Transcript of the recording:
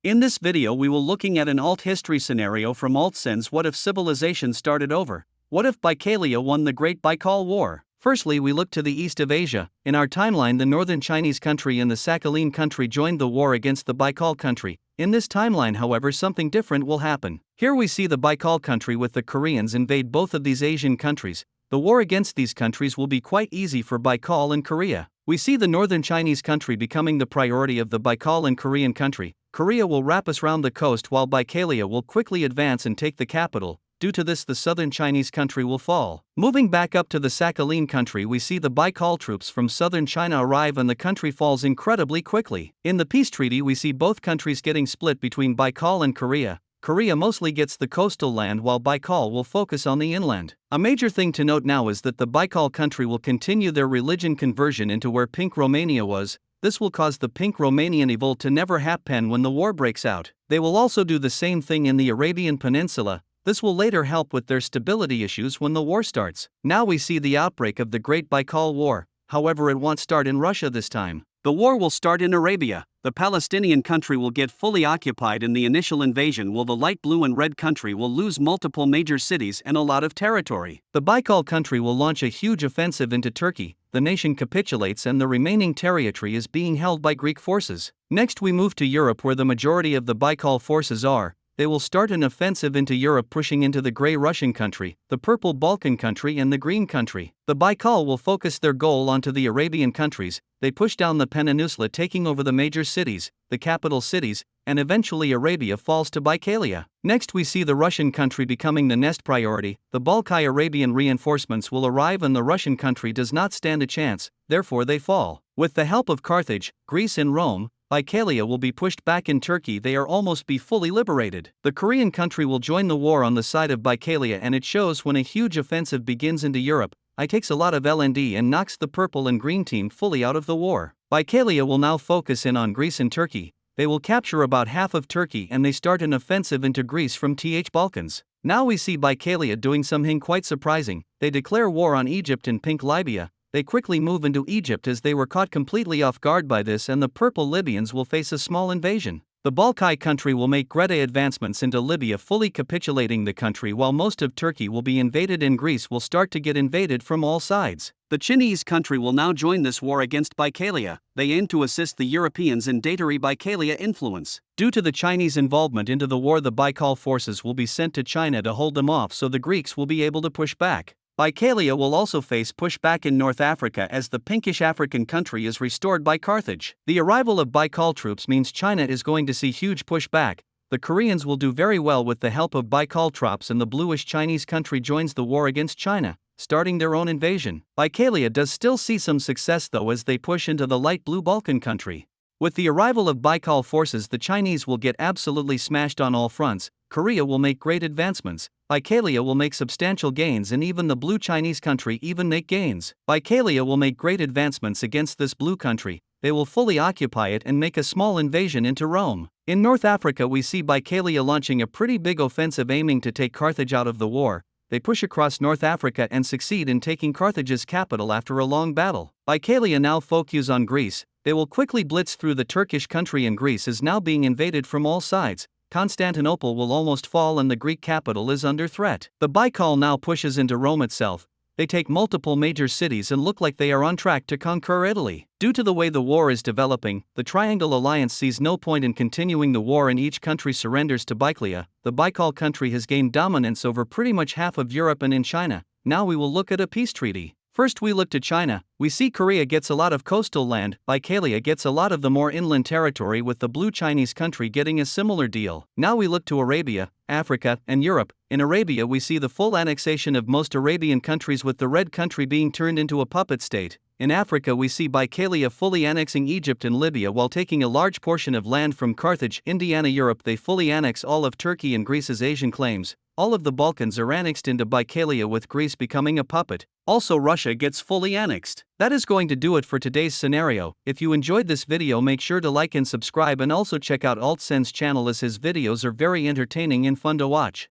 In this video we will looking at an alt history scenario from alt-sense. What if civilization started over? What if Baikalia won the Great Baikal War? Firstly, we look to the east of Asia. In our timeline, the northern Chinese country and the Sakhalin country joined the war against the Baikal country. In this timeline, however, something different will happen. Here we see the Baikal country with the Koreans invade both of these Asian countries. The war against these countries will be quite easy for Baikal and Korea. We see the northern Chinese country becoming the priority of the Baikal and Korean country. Korea will wrap us round the coast while Baikalia will quickly advance and take the capital. Due to this, the southern Chinese country will fall. Moving back up to the Sakhalin country, we see the Baikal troops from southern China arrive and the country falls incredibly quickly. In the peace treaty, we see both countries getting split between Baikal and Korea. Korea mostly gets the coastal land while Baikal will focus on the inland. A major thing to note now is that the Baikal country will continue their religion conversion into where Pink Romania was. This will cause the Pink Romanian evil to never happen when the war breaks out. They will also do the same thing in the Arabian Peninsula. This will later help with their stability issues when the war starts. Now we see the outbreak of the Great Baikal War. However, it won't start in Russia this time. The war will start in Arabia. The Palestinian country will get fully occupied in the initial invasion, while the light blue and red country will lose multiple major cities and a lot of territory. The Baikal country will launch a huge offensive into Turkey. The nation capitulates and the remaining territory is being held by Greek forces. Next we move to Europe, where the majority of the Baikal forces are. They will start an offensive into Europe, pushing into the grey Russian country, the purple Balkan country and the green country. The Baikal will focus their goal onto the Arabian countries. They push down the peninsula, taking over the major cities, the capital cities, and eventually Arabia falls to Baikalia. Next we see the Russian country becoming the next priority. The Balkai Arabian reinforcements will arrive and the Russian country does not stand a chance, therefore they fall. With the help of Carthage, Greece and Rome, Baikalia will be pushed back in Turkey. They are almost be fully liberated. The Korean country will join the war on the side of Baikalia, and it shows when a huge offensive begins into Europe. It takes a lot of LND and knocks the purple and green team fully out of the war. Baikalia will now focus in on Greece and Turkey. They will capture about half of Turkey and they start an offensive into Greece from Balkans. Now we see Baikalia doing something quite surprising. They declare war on Egypt and Pink Libya. They quickly move into Egypt as they were caught completely off guard by this, and the purple Libyans will face a small invasion. The Balkai country will make great advancements into Libya, fully capitulating the country, while most of Turkey will be invaded and Greece will start to get invaded from all sides. The Chinese country will now join this war against Baikalia. They aim to assist the Europeans in dating Baikalia influence. Due to the Chinese involvement into the war, the Baikal forces will be sent to China to hold them off, so the Greeks will be able to push back. Baikalia will also face pushback in North Africa as the pinkish African country is restored by Carthage. The arrival of Baikal troops means China is going to see huge pushback. The Koreans will do very well with the help of Baikal troops, and the bluish Chinese country joins the war against China, starting their own invasion. Baikalia does still see some success though as they push into the light blue Balkan country. With the arrival of Baikal forces, the Chinese will get absolutely smashed on all fronts. Korea will make great advancements. Baikalia will make substantial gains, and even the blue Chinese country even make gains. Baikalia will make great advancements against this blue country. They will fully occupy it and make a small invasion into Rome. In North Africa we see Baikalia launching a pretty big offensive aiming to take Carthage out of the war. They push across North Africa and succeed in taking Carthage's capital after a long battle. Baikalia now focus on Greece. They will quickly blitz through the Turkish country, and Greece is now being invaded from all sides. Constantinople will almost fall and the Greek capital is under threat. The Baikal now pushes into Rome itself. They take multiple major cities and look like they are on track to conquer Italy. Due to the way the war is developing, the Triangle Alliance sees no point in continuing the war and each country surrenders to Baikalia. The Baikal country has gained dominance over pretty much half of Europe and in China. Now we will look at a peace treaty. First we look to China. We see Korea gets a lot of coastal land, Baikalia gets a lot of the more inland territory, with the blue Chinese country getting a similar deal. Now we look to Arabia, Africa, and Europe. In Arabia we see the full annexation of most Arabian countries, with the red country being turned into a puppet state. In Africa we see Baikalia fully annexing Egypt and Libya while taking a large portion of land from Carthage. Indiana, Europe, they fully annex all of Turkey and Greece's Asian claims. All of the Balkans are annexed into Baikalia, with Greece becoming a puppet. Also Russia gets fully annexed. That is going to do it for today's scenario. If you enjoyed this video, make sure to like and subscribe, and also check out alt-sense channel as his videos are very entertaining and fun to watch.